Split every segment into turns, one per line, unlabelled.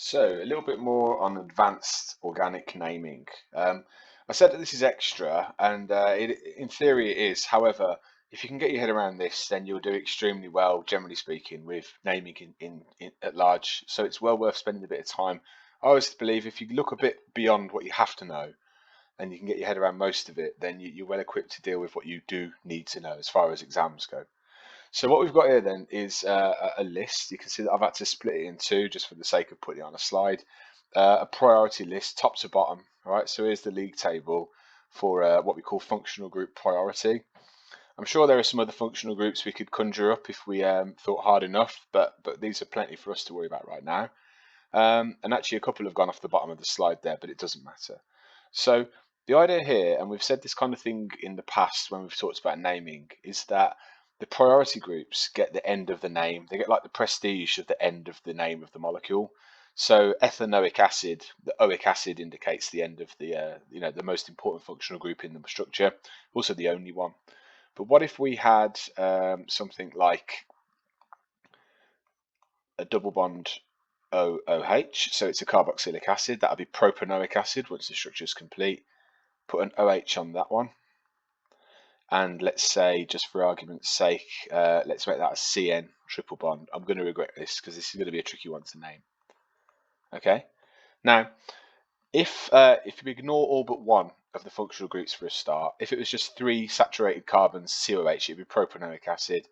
So, a little bit more on advanced organic naming. I said that this is extra, and in theory it is. However, if you can get your head around this, then you'll do extremely well, generally speaking, with naming in at large. So it's well worth spending a bit of time. I always believe if you look a bit beyond what you have to know, and you can get your head around most of it, then you're well equipped to deal with what you do need to know as far as exams go. So what we've got here then is a list. You can see that I've had to split it in two just for the sake of putting it on a slide. A priority list, top to bottom. All right, so here's the league table for what we call functional group priority. I'm sure there are some other functional groups we could conjure up if we thought hard enough, but these are plenty for us to worry about right now. And actually, a couple have gone off the bottom of the slide there, but it doesn't matter. So the idea here, and we've said this kind of thing in the past when we've talked about naming, is that the priority groups get the end of the name. They get like the prestige of the end of the name of the molecule. So ethanoic acid, the oic acid indicates the end of the the most important functional group in the structure, also the only one. But what if we had something like a double bond OOH, so it's a carboxylic acid. That'll be propanoic acid once the structure is complete. Put an OH on that one. And let's say, just for argument's sake, let's make that a CN triple bond. I'm going to regret this because this is going to be a tricky one to name. Okay. Now, if you ignore all but one of the functional groups for a start, if it was just 3 saturated carbons COH, it'd be propanoic acid.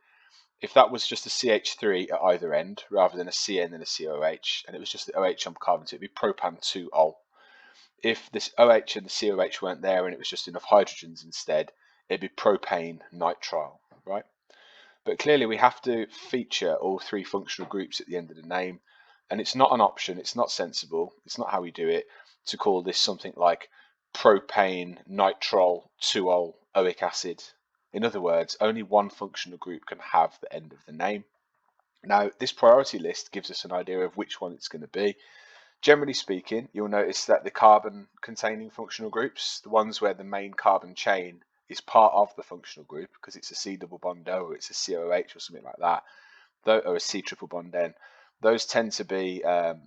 If that was just a CH3 at either end, rather than a CN and a COH, and it was just the OH on carbon 2, it'd be propan2ol. If this OH and the COH weren't there and it was just enough hydrogens instead, it'd be propane nitrile, right? But clearly we have to feature all 3 functional groups at the end of the name, and it's not an option, it's not sensible, it's not how we do it, to call this something like propane nitrile 2ol oic acid. In other words, only one functional group can have the end of the name. Now, this priority list gives us an idea of which one it's going to be. Generally speaking, you'll notice that the carbon containing functional groups, the ones where the main carbon chain is part of the functional group, because it's a C double bond O or it's a COH or something like that, or a C triple bond N, those tend to be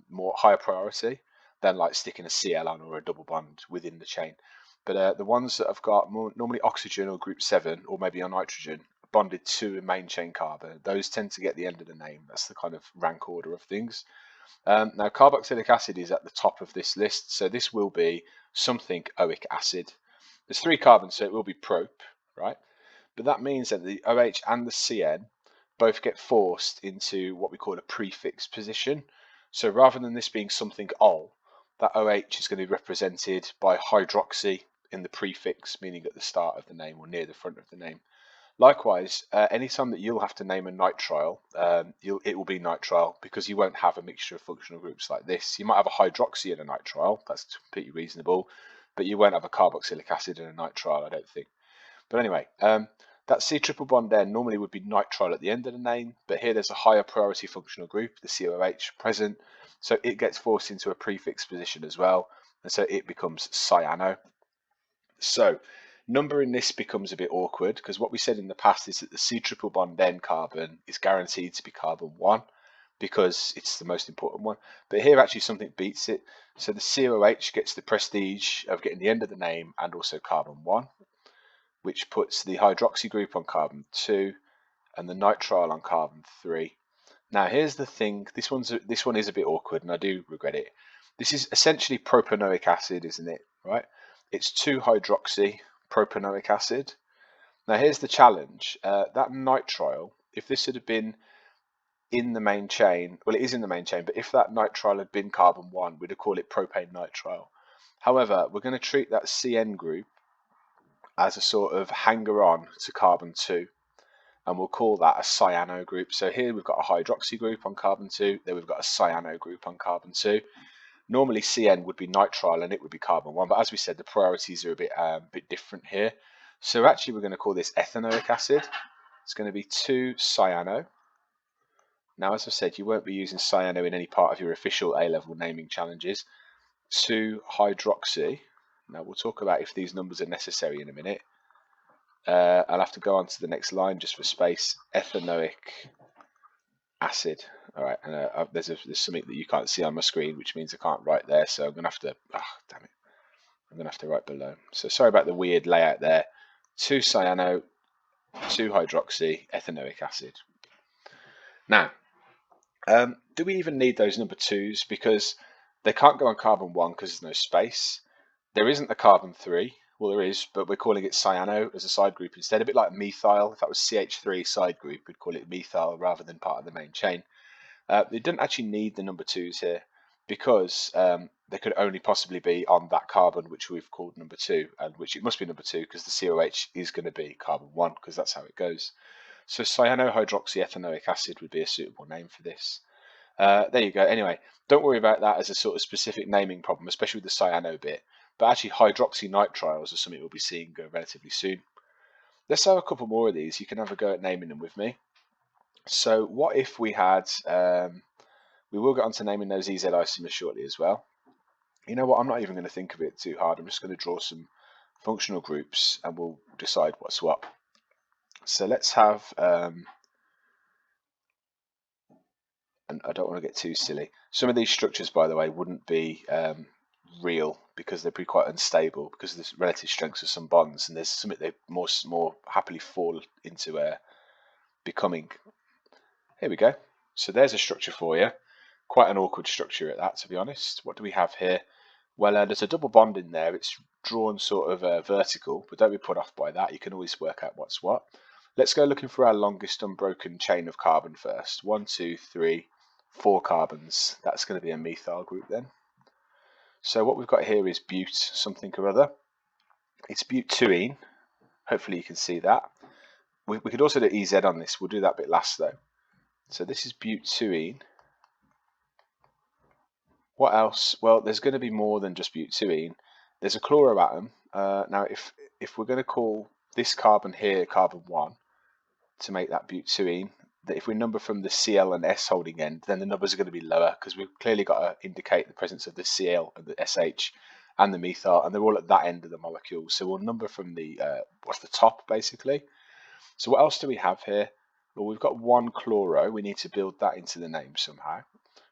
more higher priority than like sticking a Cl on or a double bond within the chain. But the ones that have got normally oxygen or group 7 or maybe a nitrogen bonded to a main chain carbon, those tend to get the end of the name. That's the kind of rank order of things. Now, carboxylic acid is at the top of this list, so this will be something oic acid. There's 3 carbons, so it will be prop, right? But that means that the OH and the CN both get forced into what we call a prefix position. So rather than this being something ol, that OH is going to be represented by hydroxy in the prefix, meaning at the start of the name or near the front of the name. Likewise, anytime that you'll have to name a nitrile, it will be nitrile because you won't have a mixture of functional groups like this. You might have a hydroxy and a nitrile, that's completely reasonable, but you won't have a carboxylic acid and a nitrile, I don't think. But anyway, that C triple bond there normally would be nitrile at the end of the name, but here there's a higher priority functional group, the COH, present, so it gets forced into a prefix position as well, and so it becomes cyano. So numbering this becomes a bit awkward because what we said in the past is that the C triple bond N carbon is guaranteed to be carbon 1 because it's the most important one. But here actually something beats it. So the COH gets the prestige of getting the end of the name and also carbon 1, which puts the hydroxy group on carbon 2 and the nitrile on carbon 3. Now here's the thing, this one is a bit awkward and I do regret it. This is essentially propanoic acid, isn't it? Right? It's 2-hydroxy propanoic acid. Now here's the challenge. That nitrile, if this had been in the main chain, well it is in the main chain, but if that nitrile had been carbon 1, we'd call it propane nitrile. However, we're going to treat that CN group as a sort of hanger-on to carbon 2, and we'll call that a cyano group. So here we've got a hydroxy group on carbon 2, then we've got a cyano group on carbon 2. Normally CN would be nitrile and it would be carbon 1, but as we said, the priorities are a bit different here. So actually we're going to call this ethanoic acid. It's going to be 2-cyano. Now, as I said, you won't be using cyano in any part of your official A-level naming challenges. 2-hydroxy. Now we'll talk about if these numbers are necessary in a minute. I'll have to go on to the next line just for space. Ethanoic acid. All right, and there's something that you can't see on my screen, which means I can't write there. So I'm gonna have to. Ah, damn it! I'm gonna have to write below. So sorry about the weird layout there. 2-cyano, 2-hydroxy ethanoic acid. Now, do we even need those number 2s? Because they can't go on carbon 1 because there's no space. There isn't a carbon 3. Well, there is, but we're calling it cyano as a side group instead. A bit like methyl. If that was CH3 side group, we'd call it methyl rather than part of the main chain. They didn't actually need the number 2s here because they could only possibly be on that carbon, which we've called number 2, and which it must be number 2 because the COH is going to be carbon 1 because that's how it goes. So cyanohydroxyethanoic acid would be a suitable name for this. There you go. Anyway, don't worry about that as a sort of specific naming problem, especially with the cyano bit. But actually, hydroxynitriles are something we'll be seeing relatively soon. Let's have a couple more of these. You can have a go at naming them with me. So what if we had, we will get onto naming those EZ isomers shortly as well. You know what, I'm not even going to think of it too hard. I'm just going to draw some functional groups and we'll decide what's what. So let's have, and I don't want to get too silly. Some of these structures, by the way, wouldn't be real because they'd be quite unstable because of the relative strengths of some bonds, and there's something they more happily fall into becoming. Here we go. So there's a structure for you. Quite an awkward structure at that, to be honest. What do we have here? Well, there's a double bond in there. It's drawn sort of vertical, but don't be put off by that. You can always work out what's what. Let's go looking for our longest unbroken chain of carbon first. 1, 2, 3, 4 carbons. That's going to be a methyl group then. So what we've got here is bute something or other. It's butene. Hopefully you can see that. We could also do EZ on this. We'll do that bit last though. So this is butene. What else? Well, there's going to be more than just butene. There's a chloroatom. Now, if we're going to call this carbon here carbon 1 to make that butene, that if we number from the Cl and S holding end, then the numbers are going to be lower because we've clearly got to indicate the presence of the Cl and the SH and the methyl, and they're all at that end of the molecule. So we'll number from the what's the top basically. So what else do we have here? Well, we've got 1 chloro. We need to build that into the name somehow.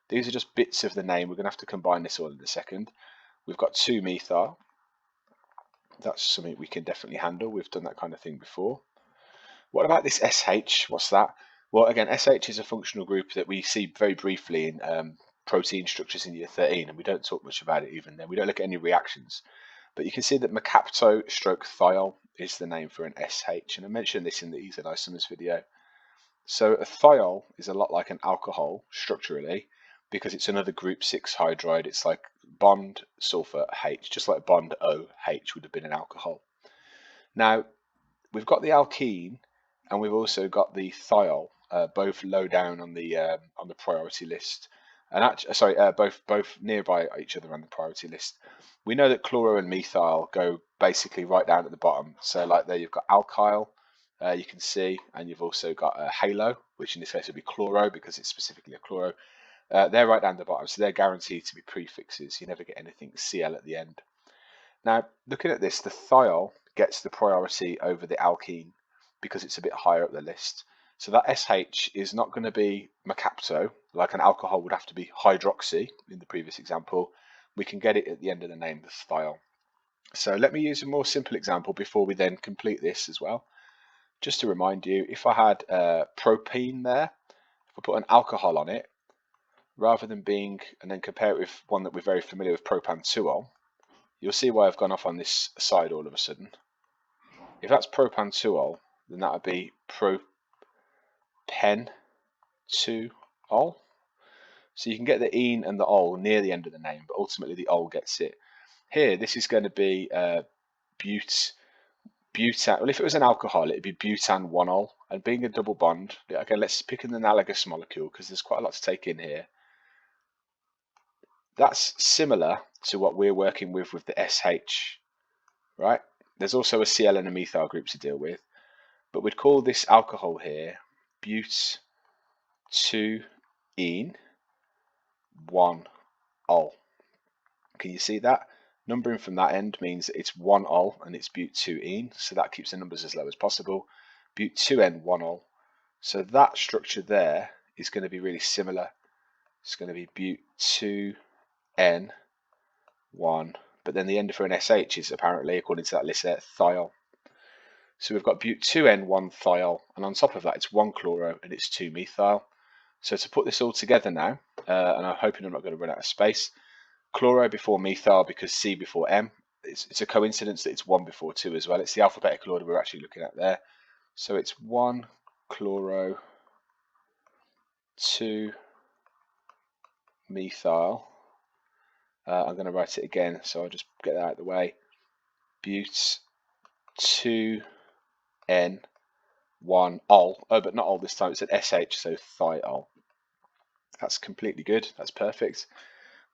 These are just bits of the name. We're going to have to combine this all in a second. We've got 2 methyl. That's something we can definitely handle. We've done that kind of thing before. What about this SH? What's that? Well, again, SH is a functional group that we see very briefly in protein structures in year 13, and we don't talk much about it even then. We don't look at any reactions. But you can see that mercapto-thiol is the name for an SH, and I mentioned this in the EZ isomers video. So a thiol is a lot like an alcohol structurally because it's another group 6 hydride. It's like bond sulfur H, just like bond OH would have been an alcohol. Now, we've got the alkene and we've also got the thiol, both low down on the priority list. And actually, both nearby each other on the priority list. We know that chloro and methyl go basically right down at the bottom. So like there you've got alkyl, you can see, and you've also got a halo, which in this case would be chloro because it's specifically a chloro. They're right down the bottom, so they're guaranteed to be prefixes. You never get anything Cl at the end. Now, looking at this, the thiol gets the priority over the alkene because it's a bit higher up the list. So that SH is not going to be mercapto, like an alcohol would have to be hydroxy in the previous example. We can get it at the end of the name, the thiol. So let me use a more simple example before we then complete this as well. Just to remind you, if I had propene there, if I put an alcohol on it, rather than being, and then compare it with one that we're very familiar with, propan-2-ol, you'll see why I've gone off on this side all of a sudden. If that's propan-2-ol, then that would be propen-2-ol. So you can get the ene and the ol near the end of the name, but ultimately the ol gets it. Here, this is going to be butan. Well, if it was an alcohol, it'd be butan-1-ol, and being a double bond, again, let's pick an analogous molecule because there's quite a lot to take in here. That's similar to what we're working with the SH, right? There's also a Cl and a methyl group to deal with, but we'd call this alcohol here but-2-ene-1-ol. Can you see that? Numbering from that end means that it's 1-ol and it's but-2-ene, so that keeps the numbers as low as possible. But-2-en-1-ol. So that structure there is going to be really similar It's going to be but 2N1, but then the end for an SH is apparently, according to that list there, thiol. So we've got but 2N1 thiol, and on top of that it's 1-chloro and it's 2-methyl. So to put this all together now, and I'm hoping I'm not going to run out of space, chloro before methyl because C before M. It's a coincidence that it's 1 before 2 as well. It's the alphabetical order we're actually looking at there. So it's 1-chloro, 2-methyl. I'm going to write it again, so I'll just get that out of the way. But 2N1-ol. Oh, but not ol this time. It's an SH, so thiol. That's completely good. That's perfect.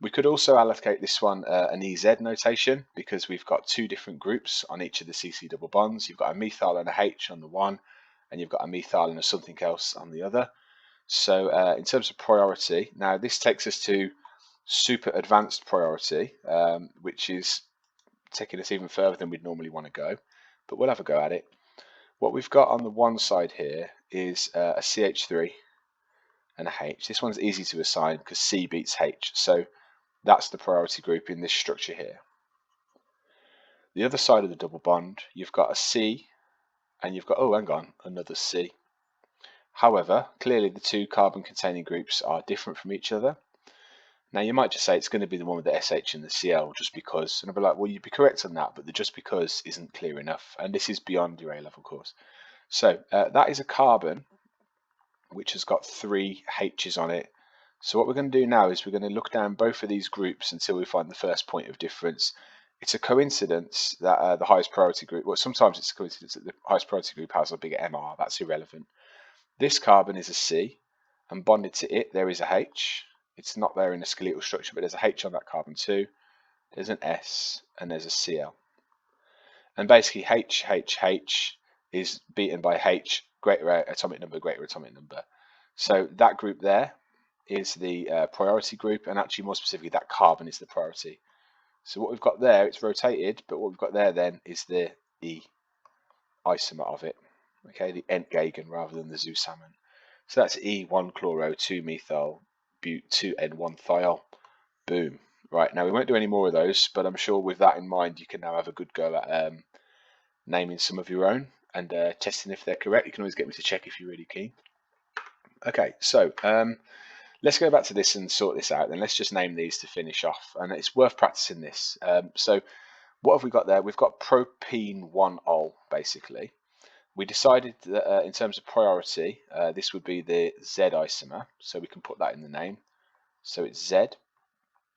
We could also allocate this one an EZ notation because we've got two different groups on each of the CC double bonds. You've got a methyl and a H on the one, and you've got a methyl and a something else on the other. So in terms of priority, now this takes us to super advanced priority, which is taking us even further than we'd normally want to go, but we'll have a go at it. What we've got on the one side here is a CH3 and a H. This one's easy to assign because C beats H, so that's the priority group in this structure here. The other side of the double bond, you've got a C and you've got, oh hang on, another C. However, clearly the two carbon containing groups are different from each other. Now you might just say it's going to be the one with the SH and the Cl just because, and I'll be like, well, you'd be correct on that, but the just because isn't clear enough, and this is beyond your A-level course. So that is a carbon which has got 3 H's on it. So what we're going to do now is we're going to look down both of these groups until we find the first point of difference. It's a coincidence that the highest priority group, well, sometimes it's a coincidence that the highest priority group has a bigger MR. That's irrelevant. This carbon is a C, and bonded to it there is a H. It's not there in the skeletal structure, but there's a H on that carbon too. There's an S, and there's a Cl. And basically H is beaten by H, greater atomic number, greater atomic number. So that group there is the priority group, and actually more specifically that carbon is the priority. So what we've got there, it's rotated, but what we've got there then is the E isomer of it, okay, the Entgegen rather than the Zusammen. So that's E1-chloro, 2-methyl, but 2N1-thiol. Boom. Right, now we won't do any more of those, but I'm sure with that in mind you can now have a good go at naming some of your own and testing if they're correct. You can always get me to check if you're really keen. Okay, so let's go back to this and sort this out. Then let's just name these to finish off, and it's worth practicing this. So what have we got there? We've got propene-1-ol, basically. We decided that in terms of priority, this would be the Z isomer, so we can put that in the name. So it's Z.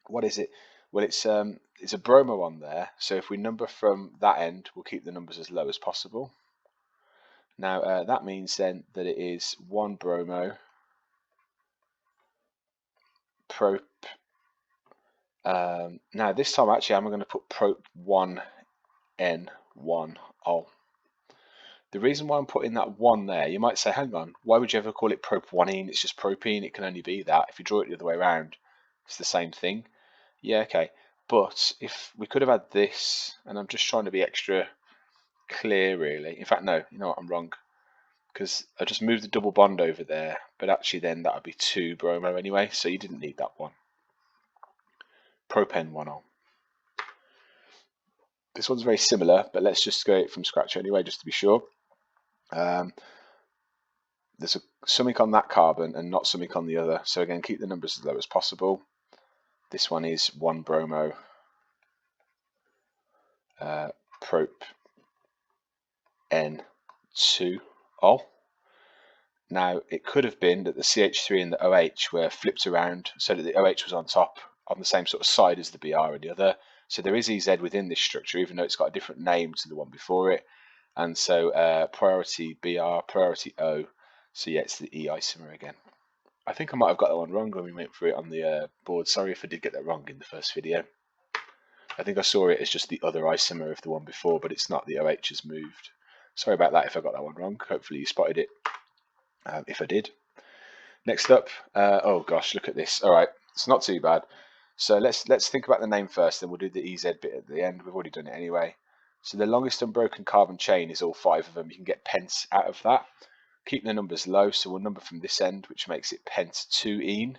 What is it? Well, it's a bromo on there, so if we number from that end, we'll keep the numbers as low as possible. Now that means then that it is 1-bromo, prop. Now this time actually I'm going to put prop 1N1-ol. The reason why I'm putting that 1 there, you might say, hang on, why would you ever call it prop-1ene? It's just propene, it can only be that. If you draw it the other way around, it's the same thing. Yeah, okay. But if we could have had this, and I'm just trying to be extra clear really. In fact, no, you know what, I'm wrong. Because I just moved the double bond over there, but actually then that would be 2-bromo anyway, so you didn't need that one. Propene-1-ol. This one's very similar, but let's just go it from scratch anyway, just to be sure. There's something on that carbon and not something on the other. So again, keep the numbers as low as possible. This one is 1-bromo, prop N2-ol. Now, it could have been that the CH3 and the OH were flipped around so that the OH was on top, on the same sort of side as the BR and the other. So there is EZ within this structure, even though it's got a different name to the one before it. And so priority BR, priority O. So yeah, it's the E isomer again. I think I might have got that one wrong when we went through it on the board. Sorry if I did get that wrong in the first video. I think I saw it as just the other isomer of the one before, but it's not. The OH has moved. Sorry about that if I got that one wrong. Hopefully you spotted it. If I did. Next up, oh gosh, look at this. All right, it's not too bad. So let's think about the name first, then we'll do the EZ bit at the end. We've already done it anyway. So the longest unbroken carbon chain is all 5 of them. You can get pence out of that. Keep the numbers low, so we'll number from this end, which makes it pent 2-ene.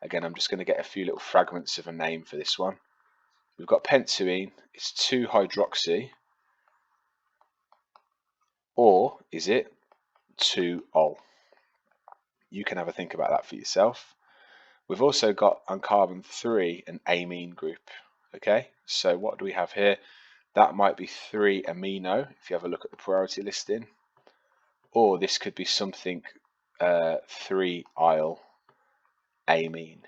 Again, I'm just going to get a few little fragments of a name for this one. We've got pentuene, it's 2-hydroxy, or is it 2-ol? You can have a think about that for yourself. We've also got on carbon 3 an amine group. Okay, so what do we have here? That might be 3-amino if you have a look at the priority listing, or this could be something 3-ol amine.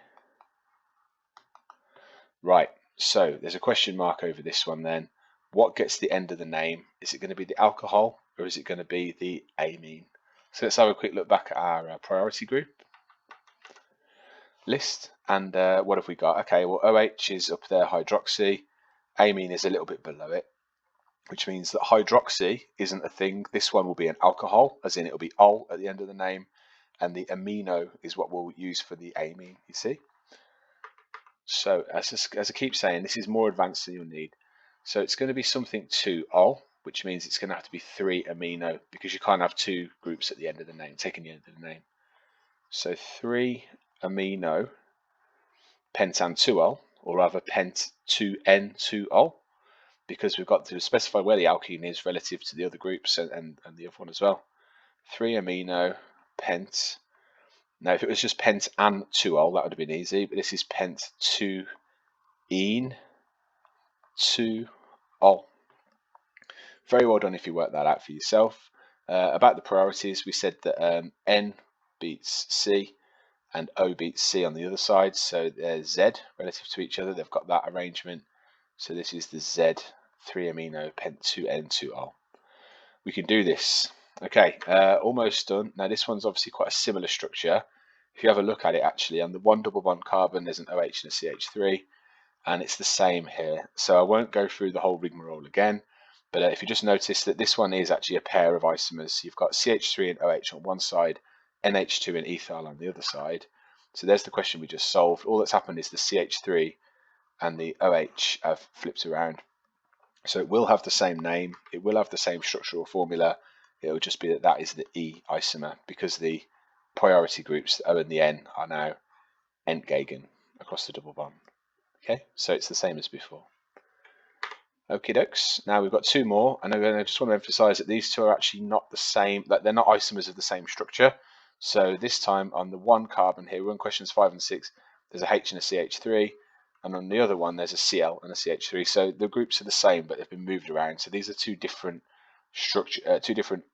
Right, so there's a question mark over this one then. What gets the end of the name? Is it going to be the alcohol or is it going to be the amine? So let's have a quick look back at our priority group list, and what have we got? Okay, well, OH is up there, hydroxy. Amine is a little bit below it, which means that hydroxy isn't a thing. This one will be an alcohol, as in it'll be ol at the end of the name, and the amino is what we'll use for the amine, you see? So as I keep saying, this is more advanced than you'll need. So it's going to be something 2-ol, which means it's going to have to be 3-amino, because you can't have two groups at the end of the name, taking the end of the name. So 3-amino pentan 2-ol, or rather pent 2N2-ol, because we've got to specify where the alkene is relative to the other groups and the other one as well. 3-amino pent. Now, if it was just pent and 2-ol, that would have been easy, but this is pent 2-ene 2-ol. Very well done if you work that out for yourself. About the priorities, we said that N beats C and O beats C on the other side, so they're Z relative to each other. They've got that arrangement. So this is the Z 3-amino pent 2N2-ol. We can do this. Okay, almost done. Now this one's obviously quite a similar structure. If you have a look at it, actually, on the 1 double bond carbon, there's an OH and a CH3, and it's the same here. So I won't go through the whole rigmarole again, but if you just notice that this one is actually a pair of isomers. You've got CH3 and OH on one side, NH2 and ethyl on the other side. So there's the question we just solved. All that's happened is the CH3 and the OH have flipped around. So it will have the same name, it will have the same structural formula, it will just be that that is the E isomer, because the priority groups, the O and the N, are now entgegen across the double bond. Okay, so it's the same as before. Okie dokes, now we've got two more, and I just want to emphasize that these two are actually not the same, that they're not isomers of the same structure. So this time on the one carbon here, we're on questions 5 and 6, there's a H and a CH3, and on the other one there's a Cl and a CH3. So the groups are the same, but they've been moved around. So these are two different two different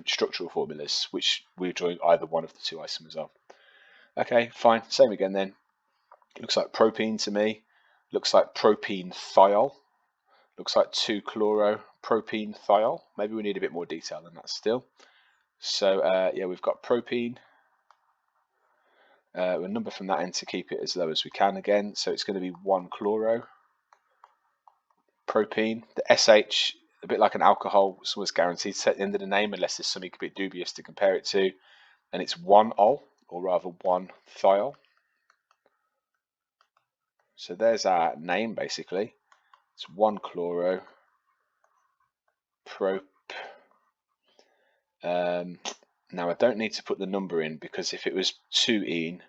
structural formulas, which we're drawing either one of the two isomers of. Okay, fine, same again then. Looks like propene to me. Looks like propene thiol. Looks like 2-chloro-propene thiol. Maybe we need a bit more detail than that still. So yeah, we've got propene. We'll number from that end to keep it as low as we can again. So it's going to be 1-chloro propene. The SH, a bit like an alcohol, is always guaranteed to at the end of the name unless there's something a bit dubious to compare it to. And it's 1-ol, or rather 1-thiol. So there's our name basically. It's 1-chloro prop. Now I don't need to put the number in, because if it was 2-ene,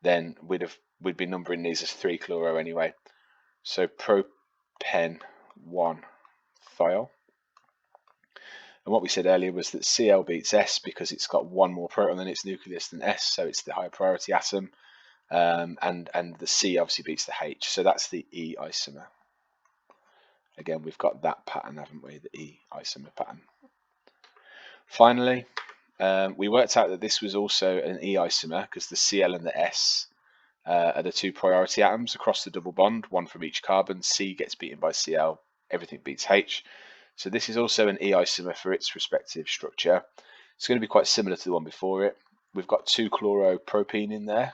then we'd be numbering these as 3-chloro anyway. So propen 1-thiol. And what we said earlier was that Cl beats S because it's got one more proton in its nucleus than S, so it's the higher priority atom. And the C obviously beats the H, so that's the E isomer. Again, we've got that pattern, haven't we? The E isomer pattern. Finally, we worked out that this was also an E isomer because the Cl and the S are the two priority atoms across the double bond, one from each carbon. C gets beaten by Cl, everything beats H. So this is also an E isomer for its respective structure. It's going to be quite similar to the one before it. We've got 2-chloropropene in there,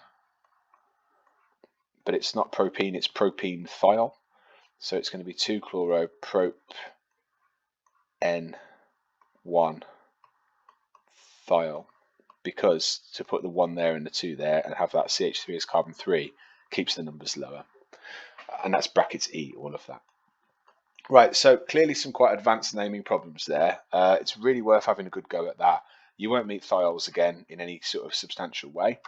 but it's not propene, it's propene thiol. So it's going to be 2-chloroprop N1 thiol, because to put the 1 there and the 2 there and have that CH3 as carbon 3 keeps the numbers lower. And that's brackets E, all of that. Right, so clearly some quite advanced naming problems there. It's really worth having a good go at that. You won't meet thiols again in any sort of substantial way.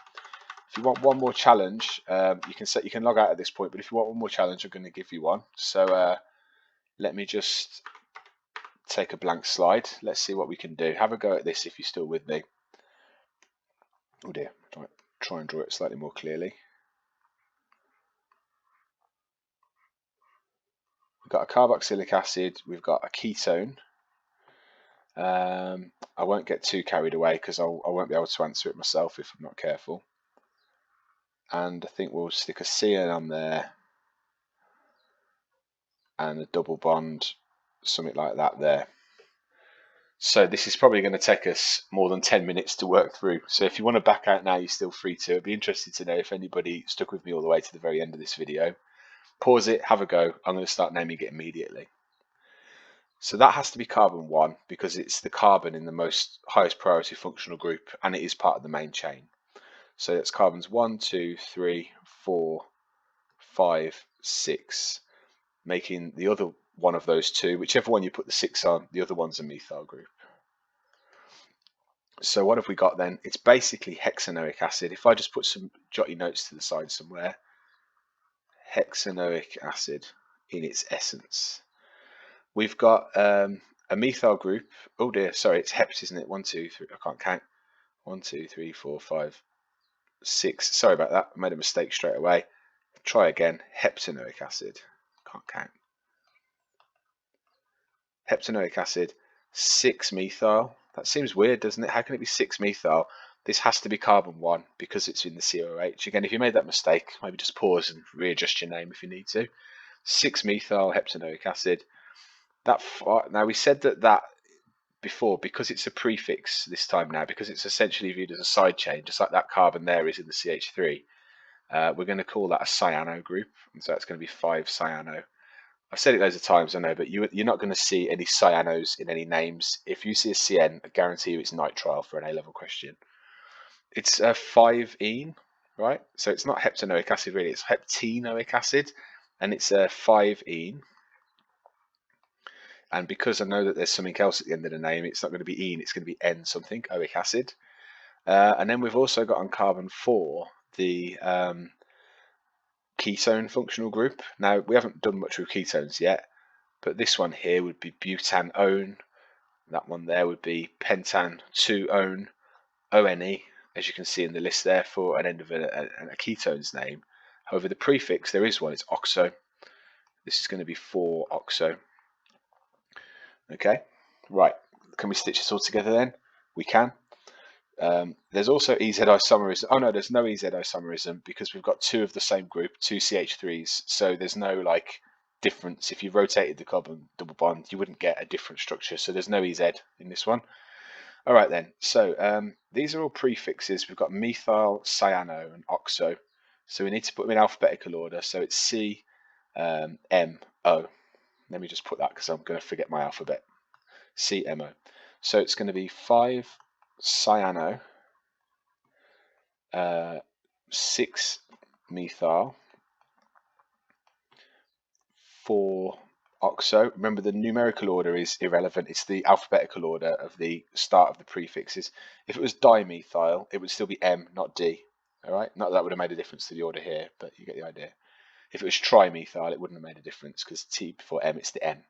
If you want one more challenge, you can log out at this point. But if you want one more challenge, I'm going to give you one. So let me just take a blank slide. Let's see what we can do. Have a go at this if you're still with me. Oh dear, try and draw it slightly more clearly. We've got a carboxylic acid, we've got a ketone. I won't get too carried away because I won't be able to answer it myself if I'm not careful. And I think we'll stick a CN on there and a double bond, something like that there. So this is probably going to take us more than 10 minutes to work through. So if you want to back out now, you're still free to. I'd be interested to know if anybody stuck with me all the way to the very end of this video. Pause it, have a go. I'm going to start naming it immediately. So that has to be carbon 1 because it's the carbon in the highest priority functional group and it is part of the main chain. So it's carbons 1, 2, 3, 4, 5, 6, making the other one of those two, whichever one you put the 6 on, the other one's a methyl group. So what have we got then? It's basically hexanoic acid. If I just put some jotty notes to the side somewhere, hexanoic acid in its essence. We've got a methyl group. Oh dear, sorry, it's hept, isn't it? 1, 2, 3. I can't count. 1, 2, 3, 4, 5, 6. Sorry about that. I made a mistake straight away. Try again. Heptanoic acid. Can't count. Heptanoic acid. 6 methyl. That seems weird, doesn't it? How can it be 6 methyl? This has to be carbon 1 because it's in the COH. Again, if you made that mistake, maybe just pause and readjust your name if you need to. 6 methyl heptanoic acid. Now we said that before, because it's a prefix this time now, because it's essentially viewed as a side chain, just like that carbon there is in the CH3, we're going to call that a cyano group, and so it's going to be 5-cyano. I've said it loads of times, I know, but you're not going to see any cyanos in any names. If you see a CN, I guarantee you it's nitrile for an A-level question. It's a 5-ene, right? So it's not heptanoic acid really, it's heptenoic acid, and it's a 5-ene. And because I know that there's something else at the end of the name, it's not going to be ene, it's going to be N something, oic acid. And then we've also got on carbon 4 the ketone functional group. Now, we haven't done much with ketones yet, but this one here would be butanone. That one there would be pentan-2-one, ONE, as you can see in the list there for an end of a ketone's name. However, the prefix, there is one, it's oxo. This is going to be 4-oxo. Okay, right, can we stitch this all together then? We can. There's also EZ isomerism. Oh no, there's no EZ isomerism because we've got 2 of the same group, 2 CH3s, so there's no like difference. If you rotated the carbon double bond, you wouldn't get a different structure, so there's no EZ in this one. All right then, so these are all prefixes. We've got methyl, cyano, and oxo, so we need to put them in alphabetical order, so it's C, M, O. Let me just put that because I'm going to forget my alphabet. CMO. So it's going to be 5-cyano, 6-methyl, 4-oxo. Remember, the numerical order is irrelevant. It's the alphabetical order of the start of the prefixes. If it was dimethyl, it would still be M, not D. All right? Not that that would have made a difference to the order here, but you get the idea. If it was trimethyl, it wouldn't have made a difference because T before M, it's the M.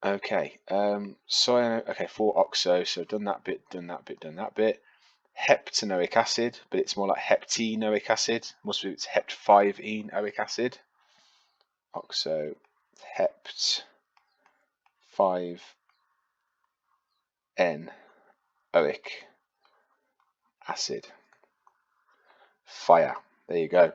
Okay, cyano, okay, 4-oxo, so done that bit, done that bit, done that bit. Heptanoic acid, but it's more like heptenoic acid. Must be it's hept-5-ene oic acid. Oxo, hept 5-N oic acid. Fire. There you go.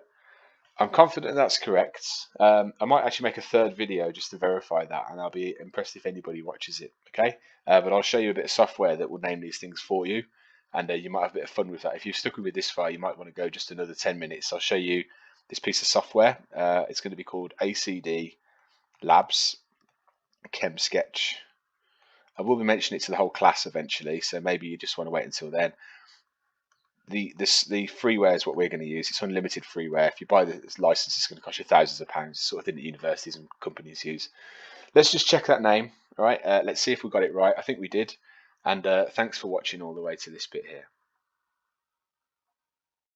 I'm confident that's correct. I might actually make a 3rd video just to verify that, and I'll be impressed if anybody watches it, okay? But I'll show you a bit of software that will name these things for you, and you might have a bit of fun with that. If you've stuck with me this far, you might want to go just another 10 minutes. I'll show you this piece of software. It's going to be called ACD Labs Chem Sketch. I will be mentioning it to the whole class eventually, so maybe you just want to wait until then. The freeware is what we're going to use. It's unlimited freeware. If you buy the license, it's going to cost you thousands of pounds, sort of thing that universities and companies use. Let's just check that name. All right, let's see if we got it right. I think we did. And thanks for watching all the way to this bit here.